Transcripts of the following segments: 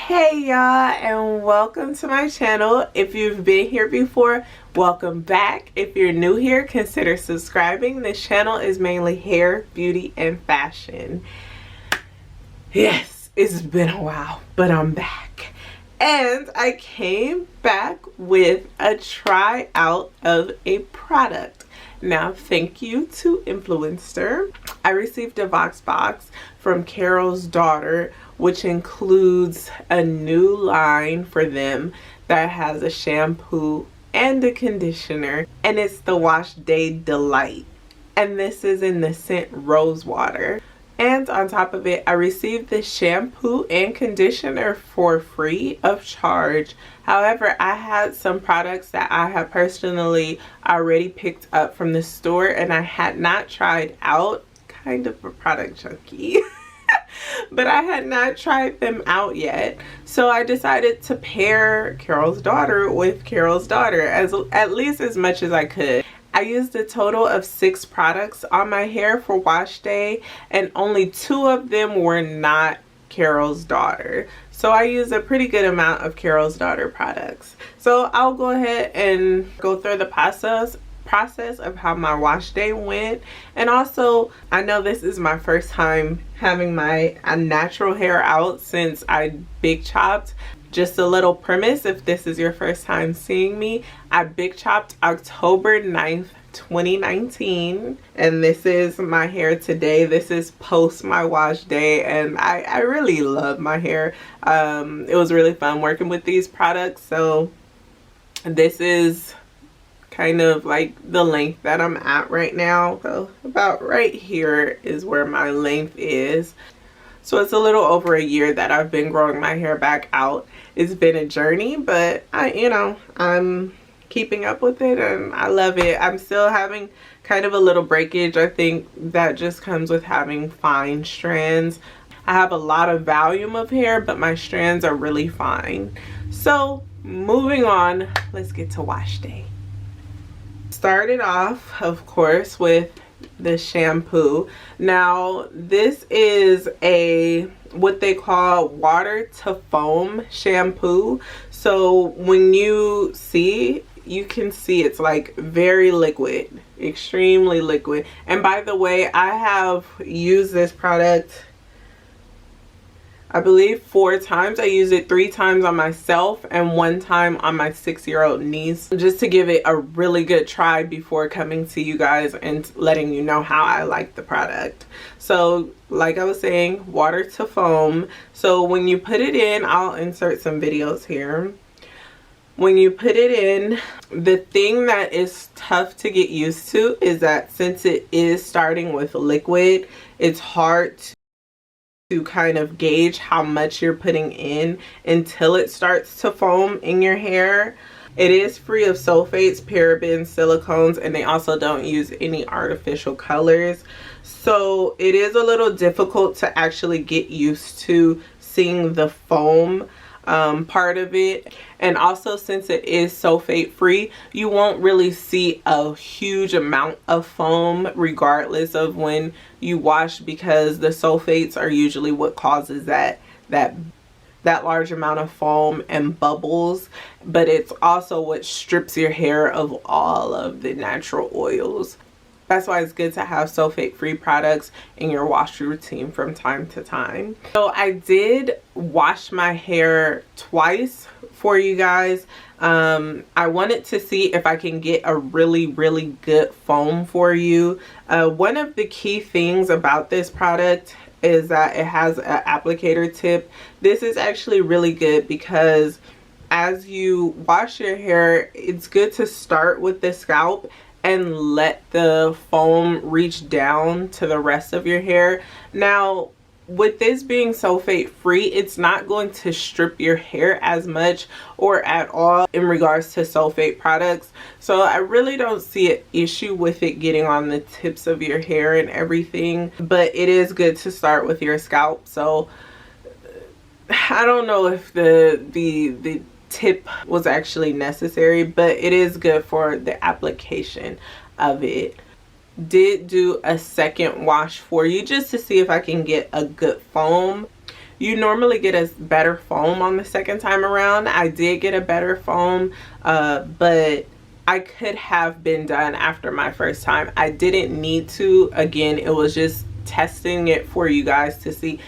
Hey y'all, and welcome to my channel. If you've been here before, welcome back. If you're new here, consider subscribing. This channel is mainly hair, beauty, and fashion. Yes, it's been a while, but I'm back. And I came back with a try out of a product. Now, thank you to Influencer. I received a Vox box from Carol's Daughther, which includes a new line for them that has a shampoo and a conditioner, and it's the Wash Day Delight. And this is in the scent Rose Water. And on top of it, I received the shampoo and conditioner for free of charge. However, I had some products that I have personally already picked up from the store and I had not tried out. Kind of a product junkie. But I had not tried them out yet. So I decided to pair Carol's Daughther with Carol's Daughther at least as much as I could. I used a total of 6 products on my hair for wash day, and only 2 of them were not Carol's Daughther. So I used a pretty good amount of Carol's Daughther products. So I'll go ahead and go through the process of how my wash day went. And also, I know this is my first time having my natural hair out since I big chopped. Just a little premise, if this is your first time seeing me, I big chopped October 9th, 2019, and this is my hair today. This is post my wash day, and I really love my hair. It was really fun working with these products. So this is kind of like the length that I'm at right now. So about right here is where my length is. So it's a little over a year that I've been growing my hair back out. It's been a journey, but I'm keeping up with it and I love it. I'm still having kind of a little breakage. I think that just comes with having fine strands. I have a lot of volume of hair, but my strands are really fine. So moving on, let's get to wash day. Started off, of course, with the shampoo. Now this is what they call water to foam shampoo. So when you can see it's like very liquid, extremely liquid. And by the way, I have used this product I believe 4 times. I used it 3 times on myself and 1 time on my 6-year-old niece, just to give it a really good try before coming to you guys and letting you know how I like the product. So like I was saying, water to foam. So when you put it in, I'll insert some videos here. When you put it in, the thing that is tough to get used to is that since it is starting with liquid, it's hard to kind of gauge how much you're putting in until it starts to foam in your hair. It is free of sulfates, parabens, silicones, and they also don't use any artificial colors. So it is a little difficult to actually get used to seeing the foam part of it. And also, since it is sulfate free, you won't really see a huge amount of foam regardless of when you wash, because the sulfates are usually what causes that large amount of foam and bubbles, but it's also what strips your hair of all of the natural oils. That's why it's good to have sulfate-free products in your wash routine from time to time. So I did wash my hair twice for you guys. I wanted to see if I can get a really good foam for you. One of the key things about this product is that it has an applicator tip. This is actually really good because as you wash your hair, it's good to start with the scalp and let the foam reach down to the rest of your hair. Now, with this being sulfate free, it's not going to strip your hair as much or at all in regards to sulfate products. So I really don't see an issue with it getting on the tips of your hair and everything, but it is good to start with your scalp. So I don't know if the tip was actually necessary, but it is good for the application of it. Did do a second wash for you just to see if I can get a good foam. You normally get a better foam on the second time around. I did get a better foam, but I could have been done after my first time. I didn't need to. Again, it was just testing it for you guys to see.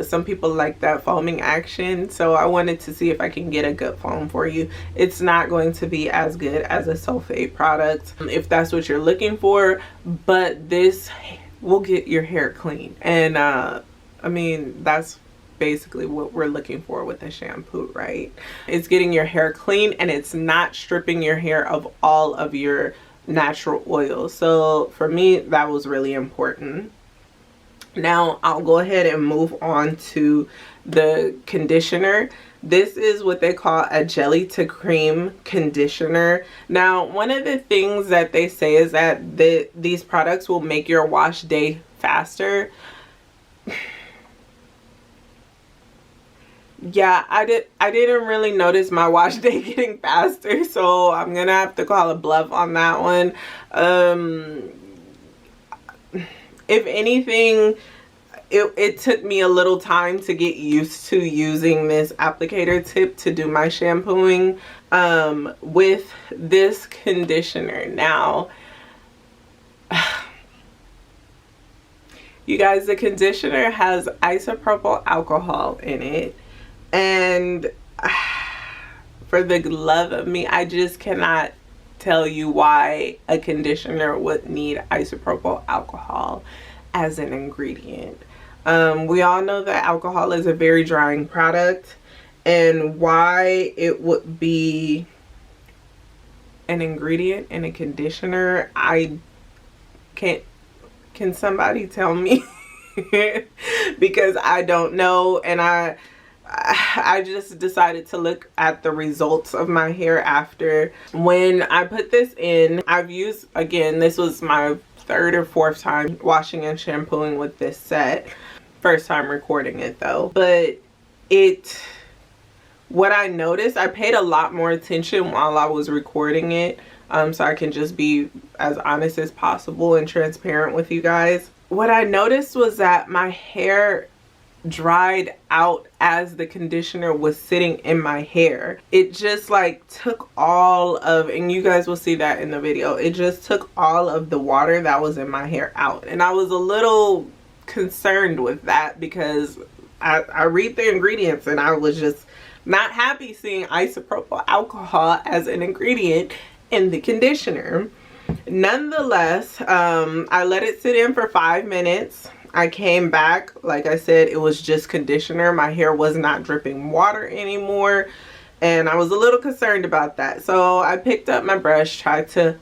Some people like that foaming action, so I wanted to see if I can get a good foam for you. It's not going to be as good as a sulfate product if that's what you're looking for, but this will get your hair clean. And I mean, that's basically what we're looking for with a shampoo, right? It's getting your hair clean, and it's not stripping your hair of all of your natural oils. So for me, that was really important. Now I'll go ahead and move on to the conditioner. This is what they call a jelly to cream conditioner. Now, one of the things that they say is that these products will make your wash day faster. Yeah, I didn't really notice my wash day getting faster, so I'm gonna have to call a bluff on that one. If anything, it took me a little time to get used to using this applicator tip to do my shampooing with this conditioner. Now, you guys, the conditioner has isopropyl alcohol in it, and for the love of me, I just cannot tell you why a conditioner would need isopropyl alcohol as an ingredient. We all know that alcohol is a very drying product, and why it would be an ingredient in a conditioner, I can't. Can somebody tell me? Because I don't know, and I just decided to look at the results of my hair after. When I put this in, I've used, again, this was my third or fourth time washing and shampooing with this set. First time recording it though. But what I noticed, I paid a lot more attention while I was recording it, so I can just be as honest as possible and transparent with you guys. What I noticed was that my hair dried out as the conditioner was sitting in my hair. It just like took all of, and you guys will see that in the video, it just took all of the water that was in my hair out. And I was a little concerned with that because I read the ingredients and I was just not happy seeing isopropyl alcohol as an ingredient in the conditioner. Nonetheless, I let it sit in for 5 minutes. I came back, like I said, it was just conditioner. My hair was not dripping water anymore, and I was a little concerned about that. So I picked up my brush, tried to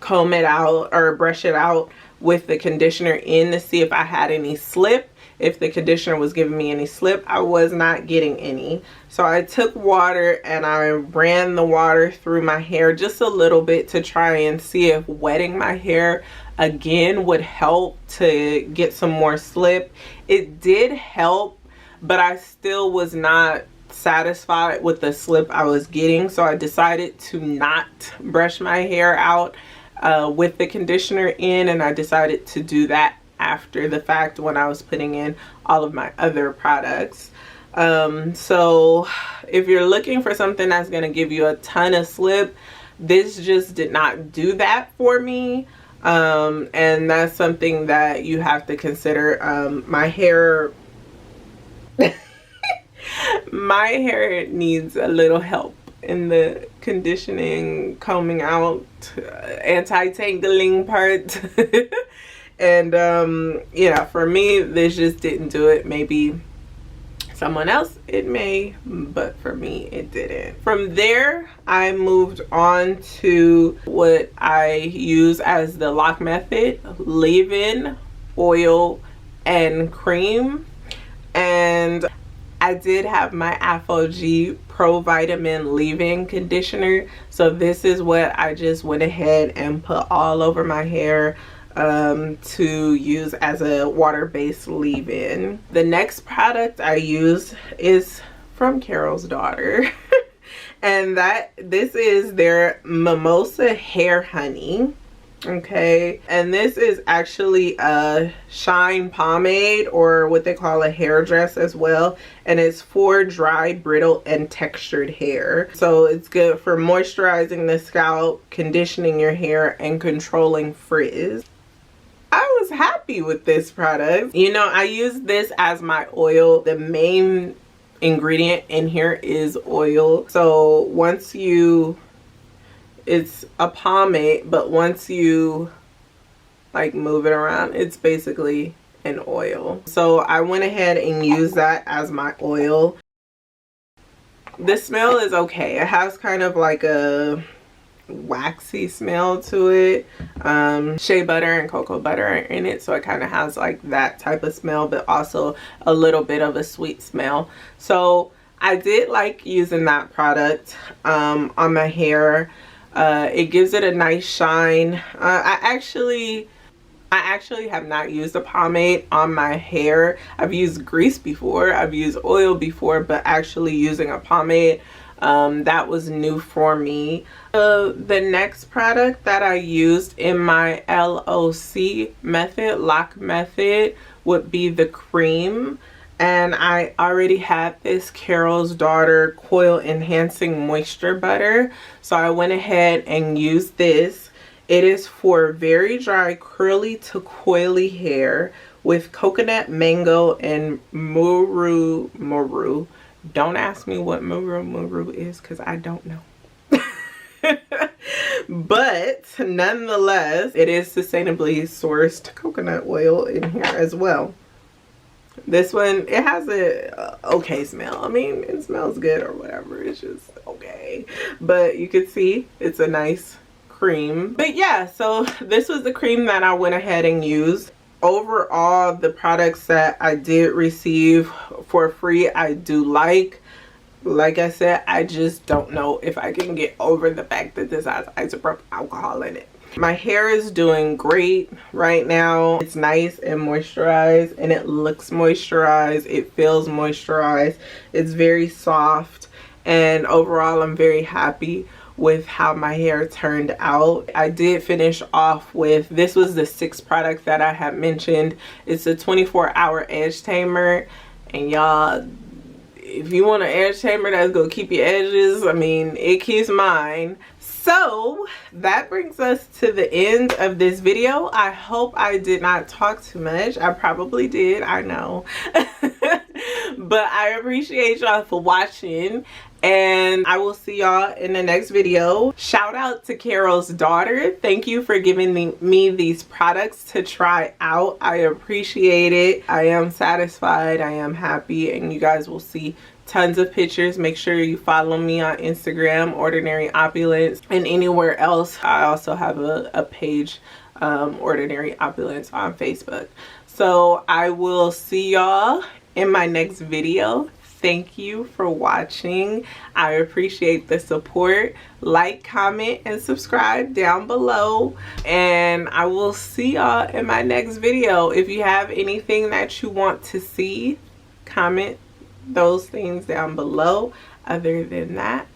comb it out or brush it out with the conditioner in to see if I had any slip. If the conditioner was giving me any slip, I was not getting any. So I took water and I ran the water through my hair just a little bit to try and see if wetting my hair again would help to get some more slip. It did help, but I still was not satisfied with the slip I was getting. So I decided to not brush my hair out with the conditioner in, and I decided to do that after the fact when I was putting in all of my other products. So if you're looking for something that's going to give you a ton of slip, this just did not do that for me. And that's something that you have to consider. My hair my hair needs a little help in the conditioning, combing out, anti-tangling part. And yeah, for me, this just didn't do it. Maybe someone else it may, but for me it didn't. From there, I moved on to what I use as the lock method: leave-in, oil, and cream. And I did have my AphoG Pro Vitamin leave-in conditioner, so this is what I just went ahead and put all over my hair to use as a water-based leave-in. The next product I use is from Carol's Daughther and this is their Mimosa Hair Honey. Okay, and this is actually a shine pomade, or what they call a hair dress as well, and it's for dry, brittle, and textured hair. So it's good for moisturizing the scalp, conditioning your hair, and controlling frizz. I was happy with this product. You know, I use this as my oil. The main ingredient in here is oil. So once you, it's a pomade, but once you like move it around, it's basically an oil. So I went ahead and used that as my oil. The smell is okay. It has kind of like a waxy smell to it. Shea butter and cocoa butter are in it, so it kind of has like that type of smell, but also a little bit of a sweet smell. So I did like using that product on my hair. It gives it a nice shine. I actually have not used a pomade on my hair. I've used grease before, I've used oil before, but actually using a pomade, that was new for me. The next product that I used in my LOC method, lock method, would be the cream. And I already had this Carol's Daughther Coil Enhancing Moisture Butter. So I went ahead and used this. It is for very dry, curly to coily hair with coconut, mango, and muru. Don't ask me what muru is, because I don't know. But nonetheless, it is sustainably sourced coconut oil in here as well. This one, it has a okay smell. I mean, it smells good or whatever. It's just okay. But you can see it's a nice cream. But yeah, so this was the cream that I went ahead and used. Overall, the products that I did receive for free, I do like. Like I said, I just don't know if I can get over the fact that this has isopropyl alcohol in it. My hair is doing great right now. It's nice and moisturized, and it looks moisturized. It feels moisturized. It's very soft, and overall I'm very happy with how my hair turned out. I did finish off with, this was the 6th product that I had mentioned. It's a 24-hour edge tamer, and y'all, if you want an edge tamer that's gonna keep your edges, I mean, it keeps mine. So that brings us to the end of this video. I hope I did not talk too much. I probably did, I know. But I appreciate y'all for watching, and I will see y'all in the next video. Shout out to Carol's Daughther. Thank you for giving me these products to try out. I appreciate it. I am satisfied. I am happy, and you guys will see tons of pictures. Make sure you follow me on Instagram, Ordinary Opulence, and anywhere else. I also have a page, Ordinary Opulence, on Facebook. So I will see y'all in my next video. Thank you for watching. I appreciate the support. Like, comment, and subscribe down below, and I will see y'all in my next video. If you have anything that you want to see, comment those things down below. Other than that,